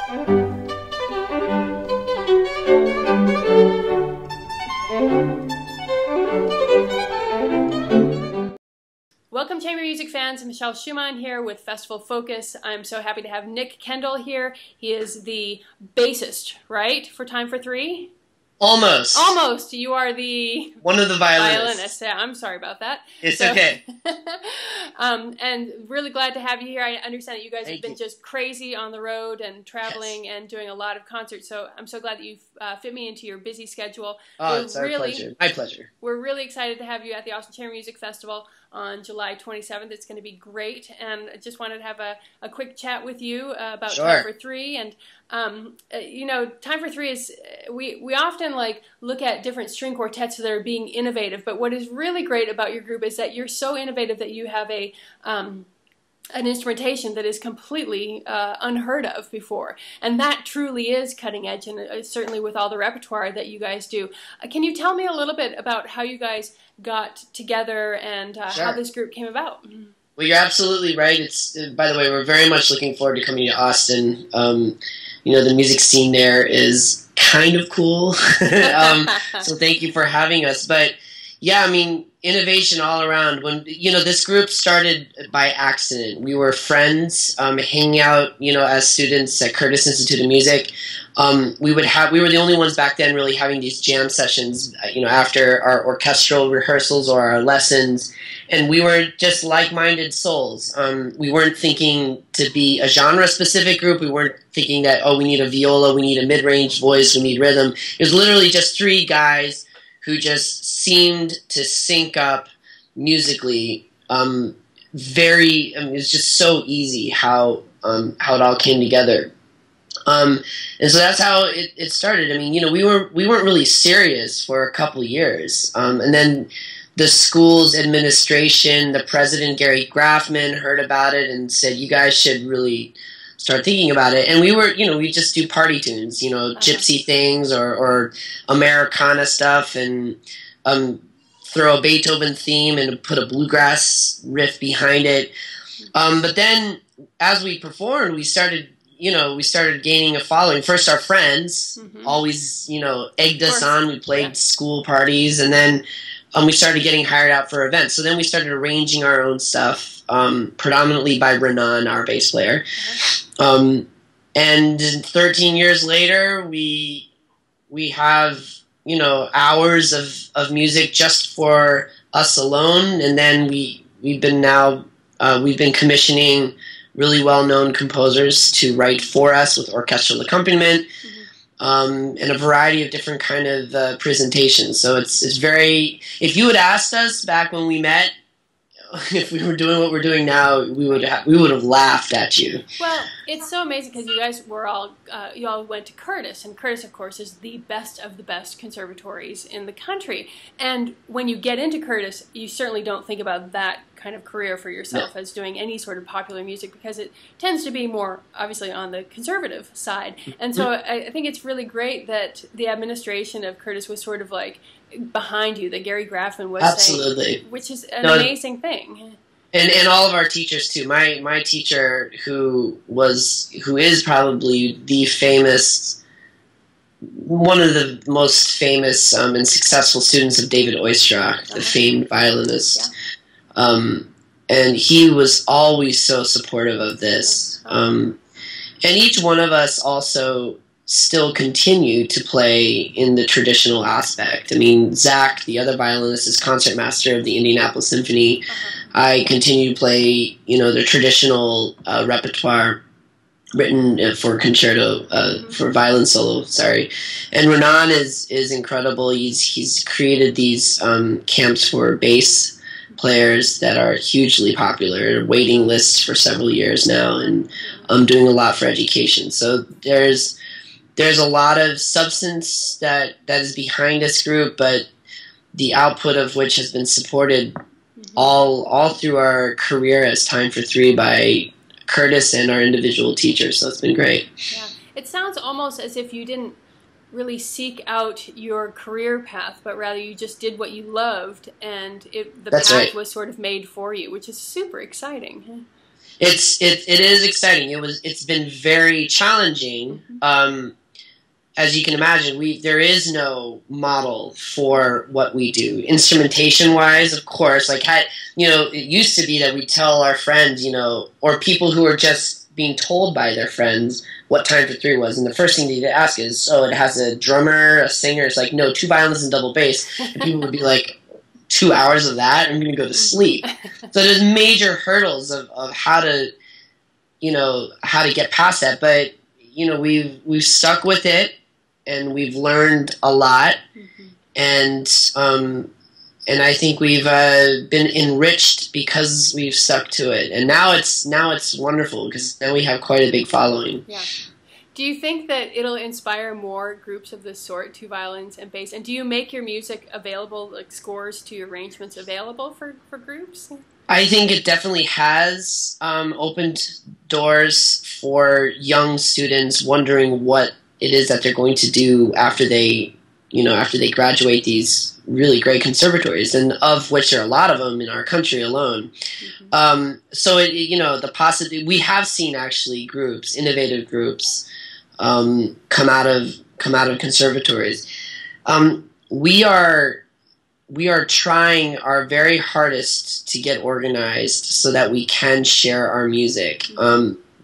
Welcome, chamber music fans. Michelle Schumann here with Festival Focus. I'm so happy to have Nick Kendall here. He is the bassist, right, for Time for Three? Almost. Almost. You are the... one of the violinists. Yeah, I'm sorry about that. It's okay. And really glad to have you here. I understand that you guys have been just crazy on the road and traveling and doing a lot of concerts, so I'm so glad that you've fit me into your busy schedule. Oh, it's our pleasure. My pleasure. We're really excited to have you at the Austin Chamber Music Festival on July 27th. It's going to be great, and I just wanted to have a quick chat with you about Time for Three. And you know, Time for Three is, we often like look at different string quartets that are being innovative, but what is really great about your group is that you're so innovative that you have an instrumentation that is completely unheard of before, and that truly is cutting edge, and certainly with all the repertoire that you guys do. Can you tell me a little bit about how you guys got together and how this group came about? Well, you're absolutely right. It's by the way, we're very much looking forward to coming to Austin. You know, the music scene there is kind of cool, so thank you for having us. But yeah, I mean, innovation all around. When, you know, this group started by accident. We were friends, hanging out, you know, as students at Curtis Institute of Music. We were the only ones back then really having these jam sessions, you know, after our orchestral rehearsals or our lessons. And we were just like-minded souls. We weren't thinking to be a genre-specific group. We weren't thinking that, oh, we need a viola, we need a mid-range voice, we need rhythm. It was literally just three guys who just seemed to sync up musically. It was just so easy how it all came together. And so that's how it started. I mean, you know, we weren't really serious for a couple years. And then the school's administration, the president, Gary Graffman, heard about it and said, you guys should really start thinking about it. And we were, you know, we just do party tunes, you know, gypsy things or Americana stuff, and throw a Beethoven theme and put a bluegrass riff behind it. But then as we performed, we started gaining a following. First, our friends always, you know, egged us on. We played school parties, and then we started getting hired out for events. So then we started arranging our own stuff, predominantly by Renan, our bass player. And 13 years later, we have, you know, hours of music just for us alone. And then we've been commissioning really well-known composers to write for us with orchestral accompaniment, and a variety of different kind of presentations. So it's very, if you had asked us back when we met, if we were doing what we're doing now, we would have laughed at you. Well, it's so amazing because you guys were all you all went to Curtis, and Curtis, of course, is the best of the best conservatories in the country. And when you get into Curtis, you certainly don't think about that kind of career for yourself as doing any sort of popular music, because it tends to be more obviously on the conservative side. And so I think it's really great that the administration of Curtis was sort of like behind you, that Gary Graffman was saying, which is an amazing thing. And all of our teachers too. My teacher, who is probably the famous, one of the most famous and successful students of David Oistrakh, the famed violinist. And he was always so supportive of this. And each one of us also still continue to play in the traditional aspect. I mean, Zach, the other violinist, is concertmaster of the Indianapolis Symphony. I continue to play, you know, the traditional repertoire written for concerto, for violin solo, sorry. And Renan is incredible. He's created these camps for bass players that are hugely popular, waiting lists for several years now, and doing a lot for education. So there's a lot of substance that is behind this group, but the output of which has been supported all through our career as Time for Three by Curtis and our individual teachers. So it's been great. Yeah, it sounds almost as if you didn't really seek out your career path, but rather you just did what you loved, and the path was sort of made for you, which is super exciting. It is exciting. It's been very challenging. As you can imagine, there is no model for what we do. Instrumentation wise, of course, like it used to be that we tell our friends, or people who are just being told by their friends what Time for Three was, and the first thing they'd ask is, it has a drummer, a singer. It's like, no, 2 violins and double bass. And people would be like, 2 hours of that, I'm going to go to sleep. So there's major hurdles of how to get past that. But we've stuck with it, and we've learned a lot, and I think we've been enriched because we've stuck to it. And now it's wonderful because now we have quite a big following. Yeah. Do you think that it'll inspire more groups of this sort, 2 violins and bass? And do you make your music available, like scores to your arrangements available for groups? I think it definitely has opened doors for young students wondering what it is that they're going to do after they graduate these really great conservatories, and of which there are a lot of them in our country alone. So the possibility, we have seen actually groups, innovative groups, come out of conservatories. We are trying our very hardest to get organized so that we can share our music.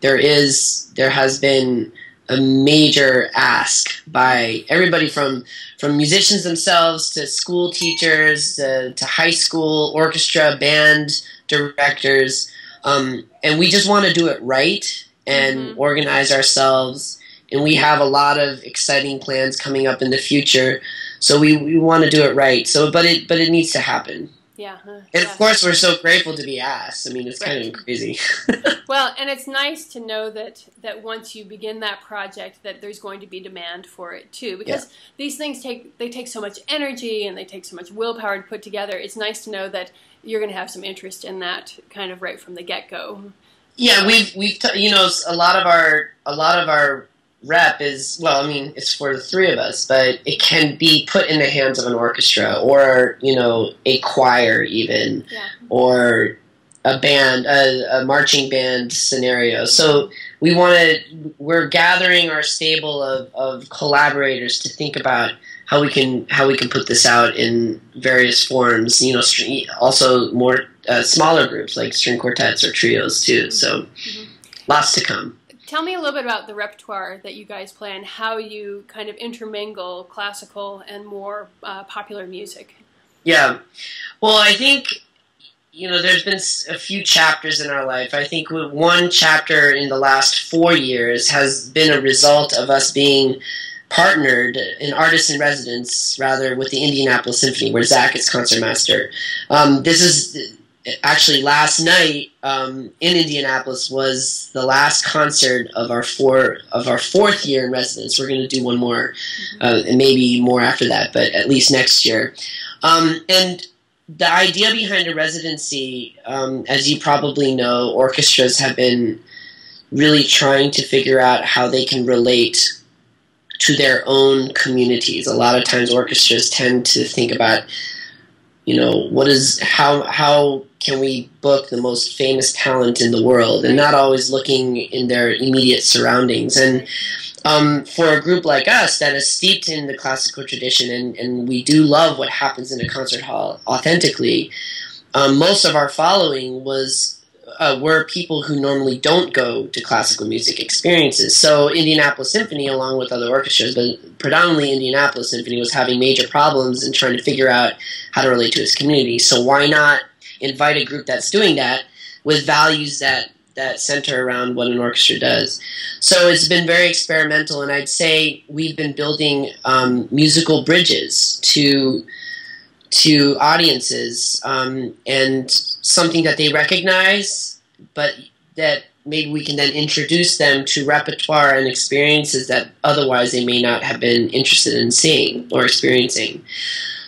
There has been a major ask by everybody from musicians themselves to school teachers to high school orchestra band directors, and we just want to do it right and organize ourselves. And we have a lot of exciting plans coming up in the future, so we want to do it right. So, but it needs to happen. Yeah. And of course, we're so grateful to be asked. I mean, it's kind of crazy. Well, and it's nice to know that once you begin that project, that there's going to be demand for it too, because these things take so much energy and they take so much willpower to put together. It's nice to know that you're going to have some interest in that kind of right from the get-go. Yeah, we've a lot of our rep is, it's for the 3 of us, but it can be put in the hands of an orchestra or, a choir even, or a band, a marching band scenario. So we're gathering our stable of collaborators to think about how we can put this out in various forms, also more smaller groups like string quartets or trios too. So lots to come. Tell me a little bit about the repertoire that you guys play and how you kind of intermingle classical and more popular music. Yeah. Well, I think, there's been a few chapters in our life. I think one chapter in the last 4 years has been a result of us being partnered in artist in residence, rather, with the Indianapolis Symphony, where Zach is concertmaster. This is... Actually, last night in Indianapolis was the last concert of our 4th year in residence. We're going to do one more, and maybe more after that, but at least next year. And the idea behind a residency, as you probably know, orchestras have been really trying to figure out how they can relate to their own communities. A lot of times, orchestras tend to think about, how can we book the most famous talent in the world, and not always looking in their immediate surroundings. And for a group like us that is steeped in the classical tradition, and we do love what happens in a concert hall authentically, most of our following were people who normally don't go to classical music experiences. So Indianapolis Symphony, along with other orchestras, but predominantly Indianapolis Symphony, was having major problems in trying to figure out how to relate to its community. So why not invite a group that's doing that with values that center around what an orchestra does? So it's been very experimental, and I'd say we've been building musical bridges to audiences, and something that they recognize, but that maybe we can then introduce them to repertoire and experiences that otherwise they may not have been interested in seeing or experiencing.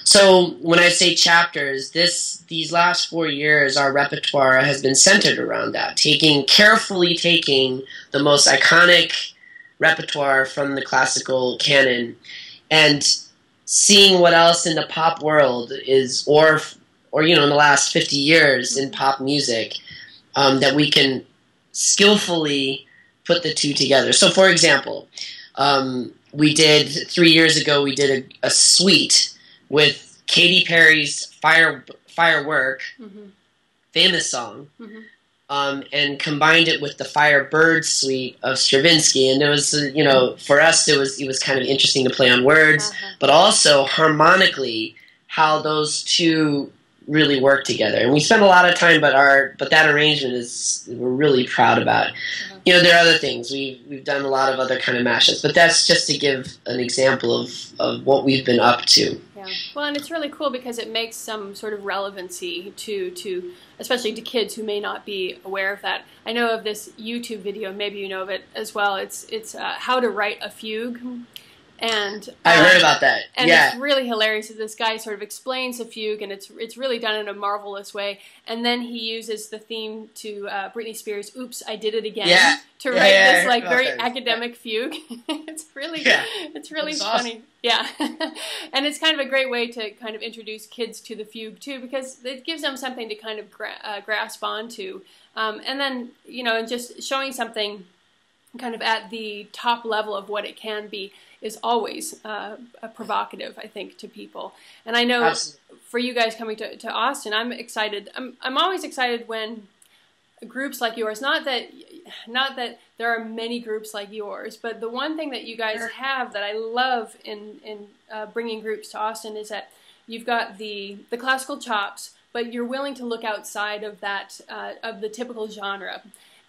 So when I say chapters, these last 4 years, our repertoire has been centered around that, carefully taking the most iconic repertoire from the classical canon and seeing what else in the pop world is, or in the last 50 years in pop music, that we can skillfully put the two together. So, for example, we did 3 years ago. We did a suite with Katy Perry's Firework, famous song, and combined it with the Firebird suite of Stravinsky. And it was, you know, for us, it was kind of interesting to play on words, but also harmonically how those two really work together. And we spent a lot of time, but that arrangement we're really proud about. You know, there are other things. We've done a lot of other kind of mashups, but that's just to give an example of what we've been up to. Yeah. Well, and it's really cool because it makes some sort of relevancy to especially to kids who may not be aware of that. I know of this YouTube video, maybe you know of it as well. It's how to write a fugue. And I heard about that. And it's really hilarious. This guy sort of explains the fugue, and it's really done in a marvelous way. And then he uses the theme to Britney Spears' "Oops, I Did It Again" to write this like very academic fugue. It's really funny. Awesome. Yeah, and it's kind of a great way to kind of introduce kids to the fugue too, because it gives them something to kind of grasp onto, and then you know, and just showing something kind of at the top level of what it can be is always provocative, I think, to people. And I know Absolutely. For you guys coming to Austin, I'm excited. I'm always excited when groups like yours, not that there are many groups like yours, but the one thing that you guys have that I love in bringing groups to Austin is that you've got the classical chops, but you're willing to look outside of that of the typical genre.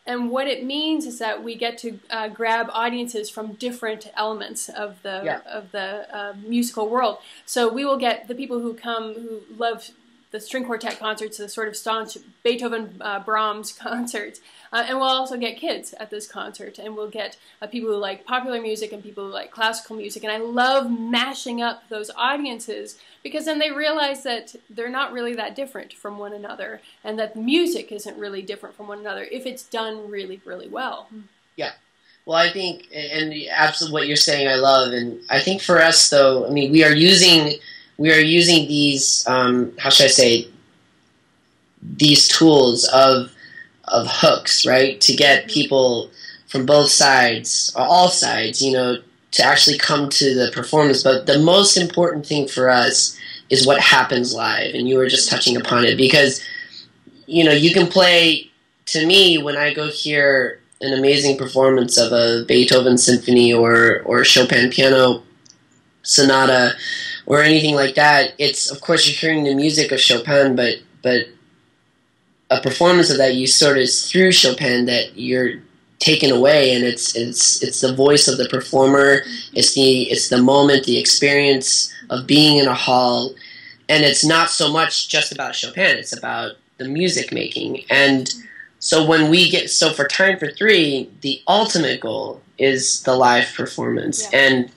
And what it means is that we get to grab audiences from different elements of the musical world. So we will get the people who come who love the string quartet concerts, the sort of staunch Beethoven, Brahms concerts, and we'll also get kids at this concert, and we'll get people who like popular music and people who like classical music. And I love mashing up those audiences because then they realize that they're not really that different from one another, and that music isn't really different from one another if it's done really, really well. Yeah. Well, I think, and absolutely what you're saying I love, and I think for us, though, I mean, we are using these, how should I say, these tools of hooks, right, to get people from both sides, or all sides, you know, to actually come to the performance. But the most important thing for us is what happens live, and you were just touching upon it, because, you know, you can play, to me, when I go hear an amazing performance of a Beethoven symphony or Chopin piano sonata, or anything like that, it's, of course, you're hearing the music of Chopin, but a performance of that, you sort of through Chopin that you're taken away, and it's the voice of the performer, it's the moment, the experience of being in a hall, and it's not so much just about Chopin, it's about the music making. And so for Time for Three, the ultimate goal is the live performance, and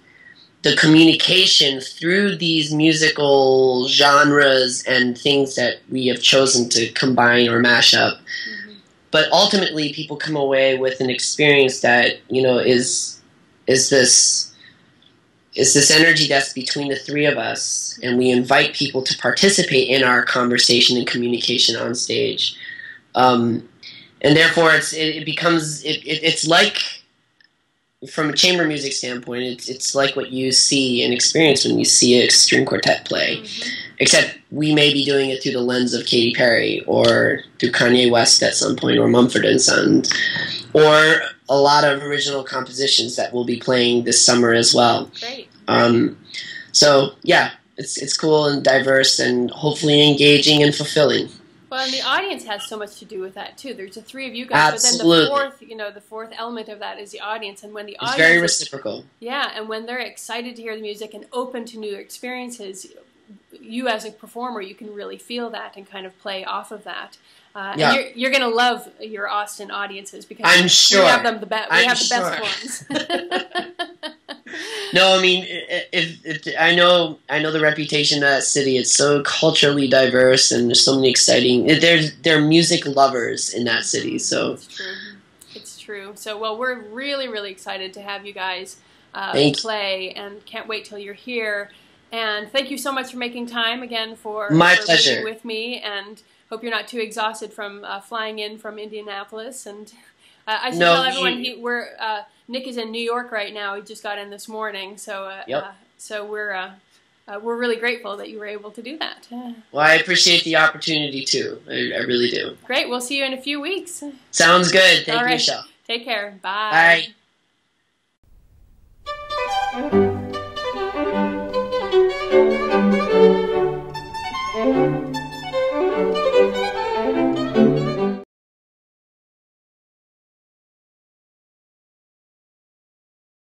the communication through these musical genres and things that we have chosen to combine or mash up. But ultimately, people come away with an experience that, you know, is this energy that's between the three of us, and we invite people to participate in our conversation and communication on stage. And therefore, it's like, from a chamber music standpoint, it's like what you see and experience when you see a string quartet play, except we may be doing it through the lens of Katy Perry, or through Kanye West at some point, or Mumford & Sons, or a lot of original compositions that we'll be playing this summer as well. Great. So yeah, it's cool and diverse and hopefully engaging and fulfilling. Well, and the audience has so much to do with that too. There's the three of you guys, Absolutely. But then the fourth element of that is the audience, and when the audience it's very reciprocal. Yeah, and when they're excited to hear the music and open to new experiences, you as a performer, you can really feel that and kind of play off of that. And you're going to love your Austin audiences, because I'm sure we have them the best. We have the best ones. No, I mean, I know the reputation of that city. It's so culturally diverse, and there's so many exciting. They're music lovers in that city. So it's true. So well, we're really, really excited to have you guys play, and can't wait till you're here. And thank you so much for making time again for pleasure. being with me. And hope you're not too exhausted from flying in from Indianapolis. And I should tell everyone Nick is in New York right now. He just got in this morning, so so we're really grateful that you were able to do that. Well, I appreciate the opportunity too. I really do. Great. We'll see you in a few weeks. Sounds good. Thank you, Michelle. Take care. Bye. Bye.